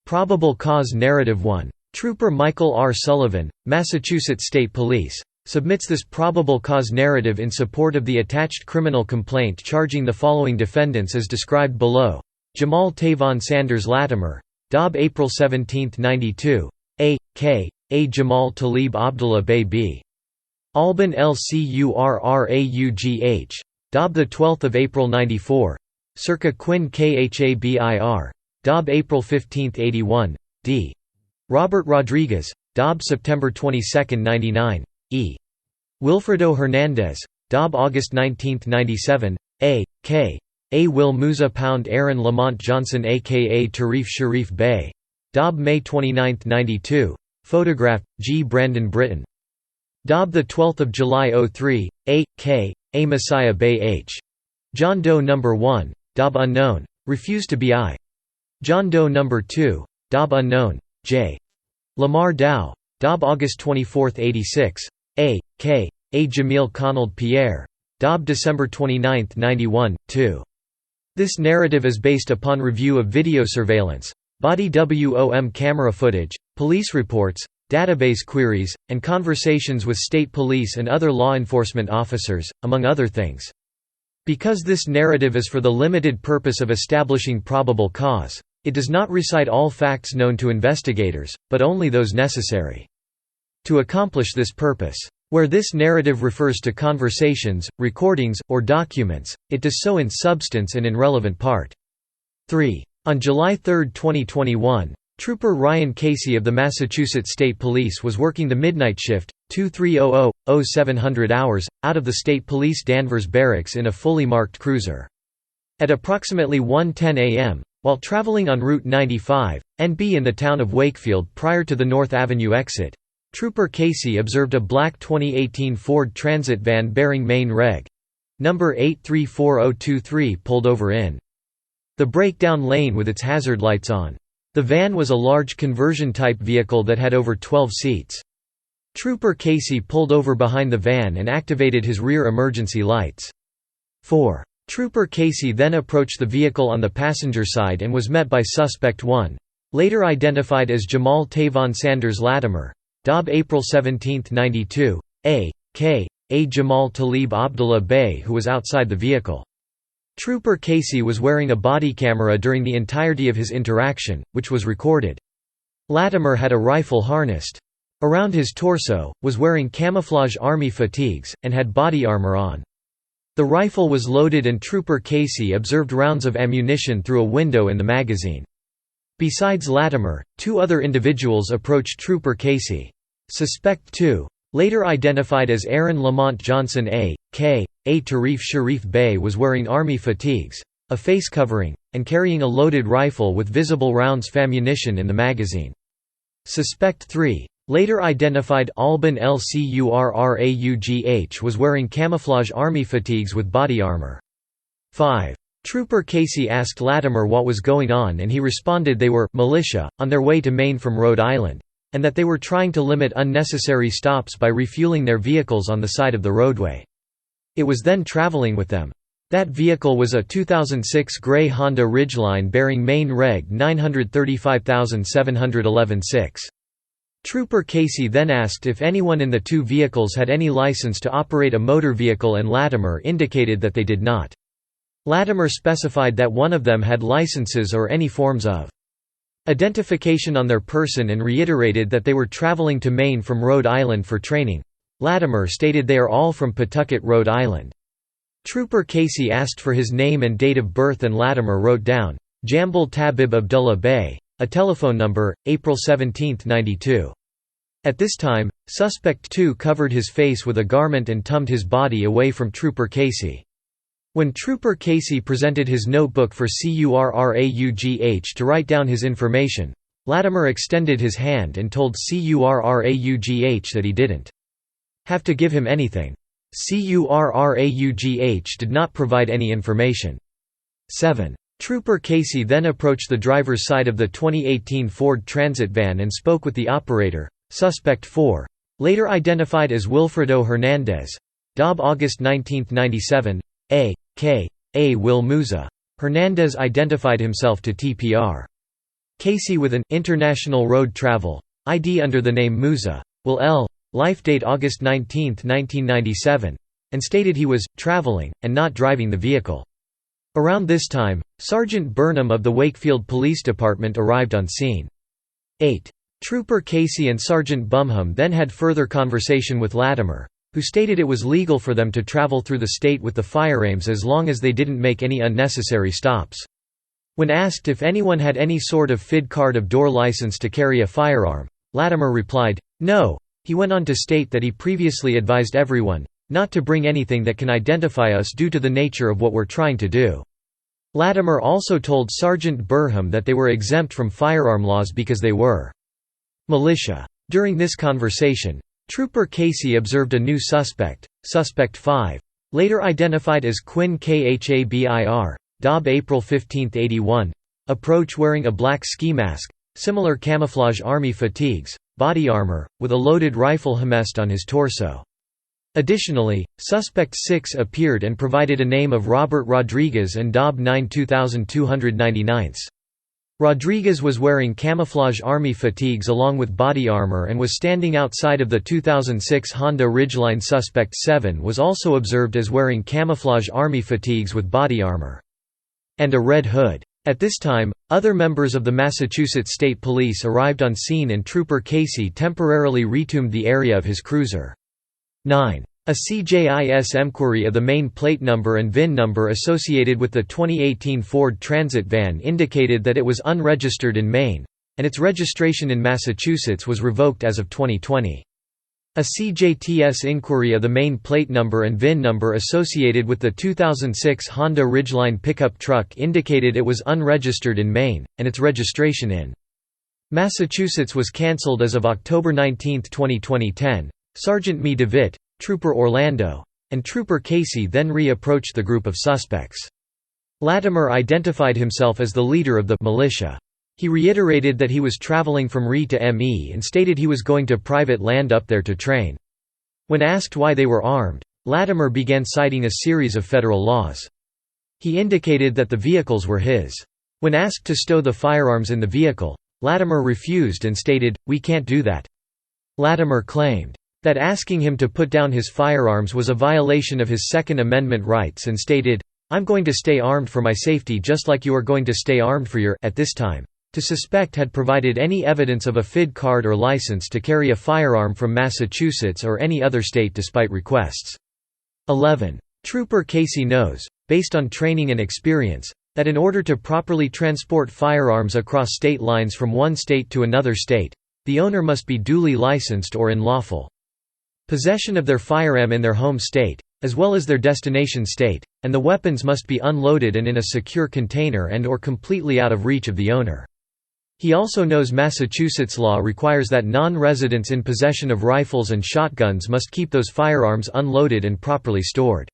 Probable cause narrative 1. Trooper Michael R. Sullivan, Massachusetts State Police, submits this probable cause narrative in support of the attached criminal complaint charging the following defendants as described below: Jamal Tavon Sanders Latimer, Dob April 17, 92, A. K. A. Jamal Talib Abdullah Bey B. Alban Lcurraugh, Dob 12 April 94, Circa Quinn Khabir, Dob April 15, 81, D. Robert Rodriguez, Dob September 22, 99, E. Wilfredo Hernandez, Dob August 19, 97, A. K. A. Will Musa Pound Aaron Lamont Johnson aka Tarif Sharif Bey, Dob May 29, 92, Photograph, G. Brandon Britton. Dob 12 July 03, A. K. A. Messiah Bey H. John Doe No. 1, Dob unknown, refused to be I. John Doe No. 2, Dob unknown, J. Lamar Dow, Dob August 24, 86, A. K. A. Jamil Conald Pierre, Dob December 29, 91, 2. This narrative is based upon review of video surveillance, body WOM camera footage, police reports, database queries, and conversations with state police and other law enforcement officers, among other things. Because this narrative is for the limited purpose of establishing probable cause, it does not recite all facts known to investigators, but only those necessary to accomplish this purpose. Where this narrative refers to conversations, recordings, or documents, it does so in substance and in relevant part. 3. On July 3, 2021, Trooper Ryan Casey of the Massachusetts State Police was working the midnight shift, 23:00:0700 hours, out of the State Police Danvers Barracks in a fully marked cruiser. At approximately 1:10 a.m., while traveling on Route 95, NB in the town of Wakefield prior to the North Avenue exit, Trooper Casey observed a black 2018 Ford Transit van bearing Maine Reg. number 834023 pulled over in the breakdown lane with its hazard lights on. The van was a large conversion-type vehicle that had over 12 seats. Trooper Casey pulled over behind the van and activated his rear emergency lights. 4. Trooper Casey then approached the vehicle on the passenger side and was met by Suspect 1, later identified as Jamal Tavon Sanders Latimer, Dob April 17, 92, A. K. A. Jamal Talib Abdullah Bey, who was outside the vehicle. Trooper Casey was wearing a body camera during the entirety of his interaction, which was recorded. Latimer had a rifle harnessed around his torso, was wearing camouflage army fatigues, and had body armor on. The rifle was loaded and Trooper Casey observed rounds of ammunition through a window in the magazine. Besides Latimer, 2 other individuals approached Trooper Casey. Suspect 2, later identified as Aaron Lamont Johnson A.K. A. Tarif Sharif Bey, was wearing army fatigues, a face covering, and carrying a loaded rifle with visible rounds of ammunition in the magazine. Suspect 3, later identified Alban Lcurraugh, was wearing camouflage army fatigues with body armor. 5. Trooper Casey asked Latimer what was going on and he responded they were militia, on their way to Maine from Rhode Island, and that they were trying to limit unnecessary stops by refueling their vehicles on the side of the roadway. It was then traveling with them. That vehicle was a 2006 gray Honda Ridgeline bearing Maine Reg. 935711-6. Trooper Casey then asked if anyone in the 2 vehicles had any license to operate a motor vehicle and Latimer indicated that they did not. Latimer specified that one of them had licenses or any forms of identification on their person and reiterated that they were traveling to Maine from Rhode Island for training. Latimer stated they are all from Pawtucket, Rhode Island. Trooper Casey asked for his name and date of birth and Latimer wrote down, Jambal Tabib Abdullah Bey, a telephone number, April 17, 92. At this time, Suspect 2 covered his face with a garment and tumbed his body away from Trooper Casey. When Trooper Casey presented his notebook for Curraugh to write down his information, Latimer extended his hand and told Curraugh that he didn't have to give him anything. Curraugh did not provide any information. 7. Trooper Casey then approached the driver's side of the 2018 Ford Transit van and spoke with the operator, Suspect 4, later identified as Wilfredo Hernandez, Dob August 19, 97, A.K.A. Will Musa. Hernandez identified himself to TPR. Casey with an International Road Travel ID under the name Musa Will L. Life date August 19, 1997, and stated he was traveling and not driving the vehicle. Around this time, Sergeant Burnham of the Wakefield Police Department arrived on scene. 8. Trooper Casey and Sergeant Bumham then had further conversation with Latimer, who stated it was legal for them to travel through the state with the firearms as long as they didn't make any unnecessary stops. When asked if anyone had any sort of FID card of door license to carry a firearm, Latimer replied, "No." He went on to state that he previously advised everyone not to bring anything that can identify us due to the nature of what we're trying to do. Latimer also told Sergeant Burnham that they were exempt from firearm laws because they were militia. During this conversation, Trooper Casey observed a new suspect, Suspect 5, later identified as Quinn Khabir, Dob April 15, 81, approach wearing a black ski mask, similar camouflage army fatigues, body armor, with a loaded rifle hemest on his torso. Additionally, Suspect 6 appeared and provided a name of Robert Rodriguez and Dob 9 2299. Rodriguez was wearing camouflage army fatigues along with body armor and was standing outside of the 2006 Honda Ridgeline. Suspect 7 was also observed as wearing camouflage army fatigues with body armor and a red hood. At this time, other members of the Massachusetts State Police arrived on scene and Trooper Casey temporarily retombed the area of his cruiser. 9. A CJIS enquiry of the main plate number and VIN number associated with the 2018 Ford Transit van indicated that it was unregistered in Maine, and its registration in Massachusetts was revoked as of 2020. A CJTS inquiry of the main plate number and VIN number associated with the 2006 Honda Ridgeline pickup truck indicated it was unregistered in Maine, and its registration in Massachusetts was cancelled as of October 19, 2010. Sergeant Me DeVitt, Trooper Orlando, and Trooper Casey then re-approached the group of suspects. Latimer identified himself as the leader of the militia. He reiterated that he was traveling from RE to ME and stated he was going to private land up there to train. When asked why they were armed, Latimer began citing a series of federal laws. He indicated that the vehicles were his. When asked to stow the firearms in the vehicle, Latimer refused and stated, "We can't do that." Latimer claimed that asking him to put down his firearms was a violation of his Second Amendment rights and stated, "I'm going to stay armed for my safety just like you are going to stay armed for your." At this time, to suspect had provided any evidence of a FID card or license to carry a firearm from Massachusetts or any other state despite requests. 11. Trooper Casey knows, based on training and experience, that in order to properly transport firearms across state lines from one state to another state, the owner must be duly licensed or in lawful possession of their firearm in their home state, as well as their destination state, and the weapons must be unloaded and in a secure container and or completely out of reach of the owner. He also knows Massachusetts law requires that non-residents in possession of rifles and shotguns must keep those firearms unloaded and properly stored.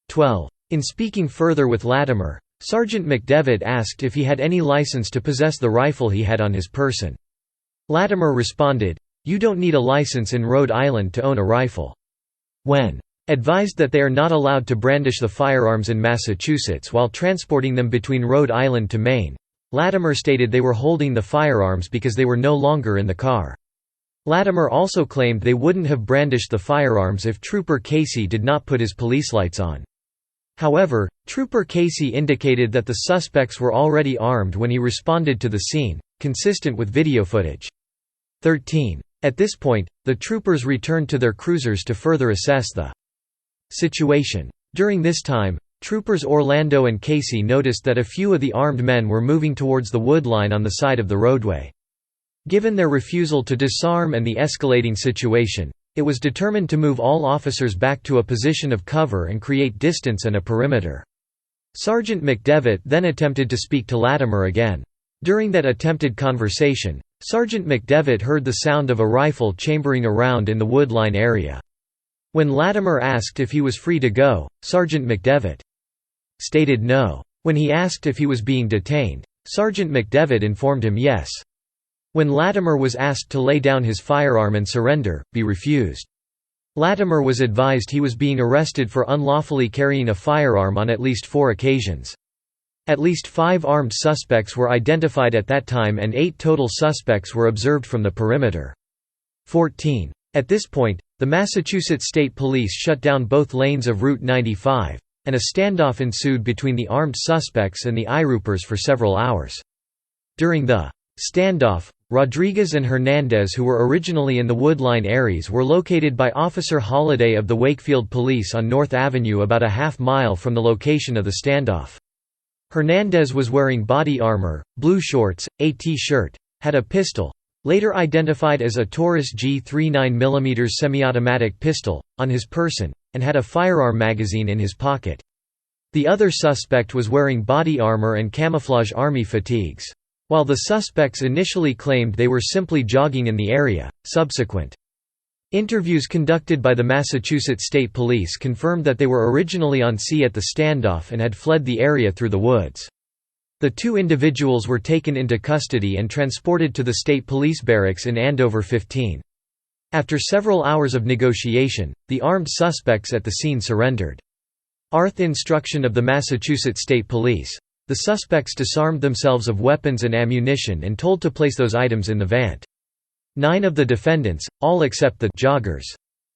12. In speaking further with Latimer, Sergeant McDevitt asked if he had any license to possess the rifle he had on his person. Latimer responded, "You don't need a license in Rhode Island to own a rifle." When advised that they are not allowed to brandish the firearms in Massachusetts while transporting them between Rhode Island to Maine, Latimer stated they were holding the firearms because they were no longer in the car. Latimer also claimed they wouldn't have brandished the firearms if Trooper Casey did not put his police lights on. However, Trooper Casey indicated that the suspects were already armed when he responded to the scene, consistent with video footage. 13. At this point, the troopers returned to their cruisers to further assess the situation. During this time, Troopers Orlando and Casey noticed that a few of the armed men were moving towards the wood line on the side of the roadway. Given their refusal to disarm and the escalating situation, it was determined to move all officers back to a position of cover and create distance and a perimeter. Sergeant McDevitt then attempted to speak to Latimer again. During that attempted conversation, Sergeant McDevitt heard the sound of a rifle chambering around in the woodline area. When Latimer asked if he was free to go, Sergeant McDevitt stated no. When he asked if he was being detained, Sergeant McDevitt informed him yes. When Latimer was asked to lay down his firearm and surrender, he refused. Latimer was advised he was being arrested for unlawfully carrying a firearm on at least 4 occasions. At least 5 armed suspects were identified at that time and 8 total suspects were observed from the perimeter. 14. At this point, the Massachusetts State Police shut down both lanes of Route 95, and a standoff ensued between the armed suspects and the I-Roopers for several hours. During the standoff, Rodriguez and Hernandez, who were originally in the Woodline areas, were located by Officer Holliday of the Wakefield Police on North Avenue about a half-mile from the location of the standoff. Hernandez was wearing body armor, blue shorts, a T-shirt, had a pistol, later identified as a Taurus G39 mm semi-automatic pistol, on his person, and had a firearm magazine in his pocket. The other suspect was wearing body armor and camouflage army fatigues. While the suspects initially claimed they were simply jogging in the area, subsequent interviews conducted by the Massachusetts State Police confirmed that they were originally on scene at the standoff and had fled the area through the woods. The 2 individuals were taken into custody and transported to the State Police Barracks in Andover 15. After several hours of negotiation, the armed suspects at the scene surrendered. Arth instruction of the Massachusetts State Police. The suspects disarmed themselves of weapons and ammunition and told to place those items in the van. 9 of the defendants, all except the joggers,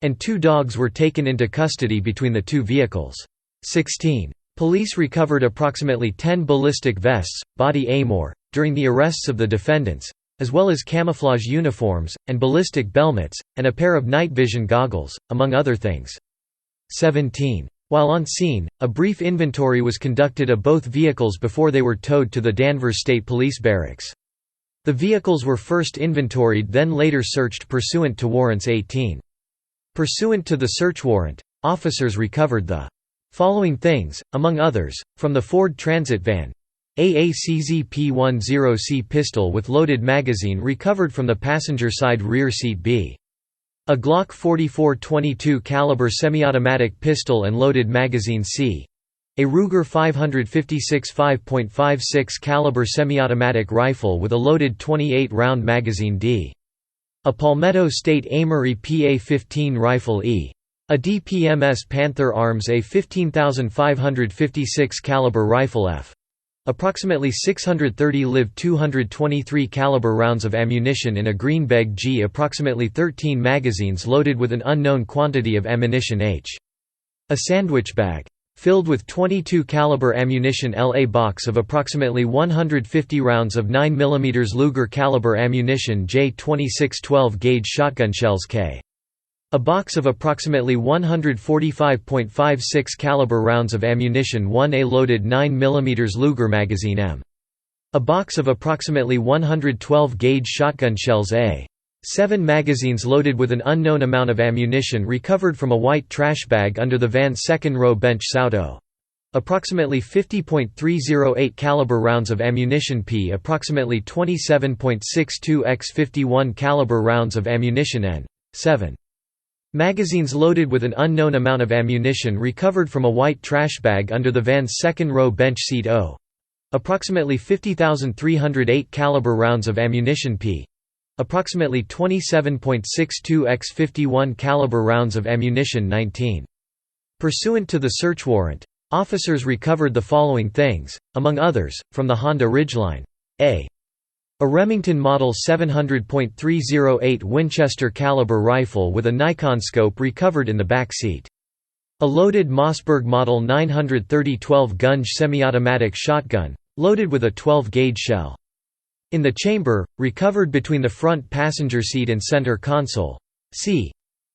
and 2 dogs were taken into custody between the 2 vehicles. 16. Police recovered approximately 10 ballistic vests, body armor, during the arrests of the defendants, as well as camouflage uniforms, and ballistic helmets, and a pair of night vision goggles, among other things. 17. While on scene, a brief inventory was conducted of both vehicles before they were towed to the Danvers State Police Barracks. The vehicles were first inventoried, then later searched pursuant to warrants 18. Pursuant to the search warrant, officers recovered the following things, among others, from the Ford Transit van: AACZ P10C pistol with loaded magazine recovered from the passenger side rear seat B. A Glock 44 .22 caliber semi-automatic pistol and loaded magazine C. A Ruger 556 5.56 caliber semi-automatic rifle with a loaded 28-round magazine D. A Palmetto State Armory PA-15 rifle E. A DPMS Panther Arms A 15556 caliber rifle F. Approximately 630 live 223 caliber rounds of ammunition in a green bag G. Approximately 13 magazines loaded with an unknown quantity of ammunition H. A sandwich bag filled with 22 caliber ammunition L. A box of approximately 150 rounds of 9 mm Luger caliber ammunition J. 26 12-gauge shotgun shells K. A box of approximately 145.56 caliber rounds of ammunition 1A loaded 9 mm Luger magazine M. A box of approximately 112-gauge shotgun shells A. 7 magazines loaded with an unknown amount of ammunition recovered from a white trash bag under the van's second-row bench Sauto. Approximately 50.308 caliber rounds of ammunition P. Approximately 27.62 x 51 caliber rounds of ammunition N. 7. Magazines loaded with an unknown amount of ammunition recovered from a white trash bag under the van's second-row bench seat O. Approximately 50,308 caliber rounds of ammunition P. Approximately 27.62 x 51 caliber rounds of ammunition 19. Pursuant to the search warrant, officers recovered the following things, among others, from the Honda Ridgeline: A Remington Model 700.308 Winchester caliber rifle with a Nikon scope recovered in the back seat. A loaded Mossberg Model 930 12-gun semi-automatic shotgun, loaded with a 12-gauge shell. In the chamber, recovered between the front passenger seat and center console. C.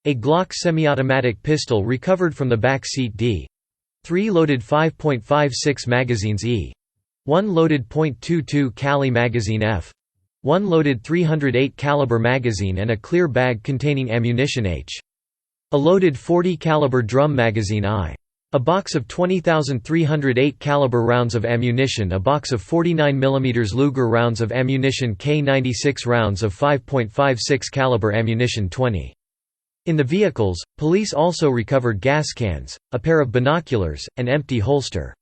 A Glock semi-automatic pistol recovered from the back seat D. 3 loaded 5.56 magazines E. 1 loaded .22 Cali magazine F. 1 loaded 308 caliber magazine and a clear bag containing ammunition H. A loaded .40 caliber drum magazine I. A box of 20,308 caliber rounds of ammunition. A box of 49 mm Luger rounds of ammunition K. 96 rounds of 5.56 caliber ammunition 20. In the vehicles, police also recovered gas cans, a pair of binoculars, an empty holster,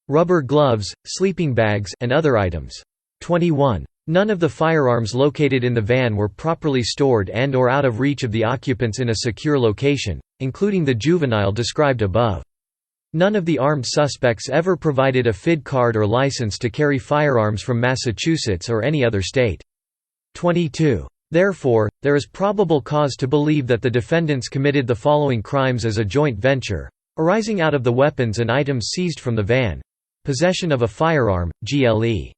rubber gloves, sleeping bags, and other items. 21. None of the firearms located in the van were properly stored and or out of reach of the occupants in a secure location, including the juvenile described above. None of the armed suspects ever provided a FID card or license to carry firearms from Massachusetts or any other state. 22. Therefore, there is probable cause to believe that the defendants committed the following crimes as a joint venture, arising out of the weapons and items seized from the van. Possession of a firearm, GLE.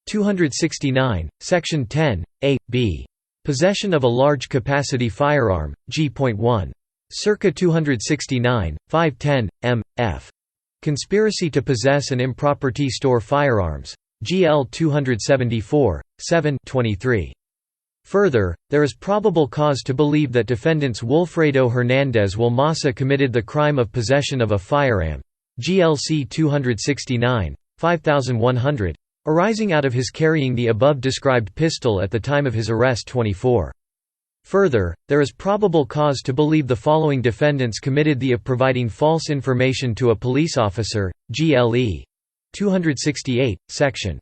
269, Section 10, A, B. Possession of a large capacity firearm, G.1. Circa 269, 510, M, F. Conspiracy to possess and improperly store firearms, GL 274, 7 23. Further, there is probable cause to believe that defendants Wilfredo Hernández Wilmasa committed the crime of possession of a firearm, GLC 269, 5100, arising out of his carrying the above-described pistol at the time of his arrest. 24. Further, there is probable cause to believe the following defendants committed the of providing false information to a police officer, GLE 268, Section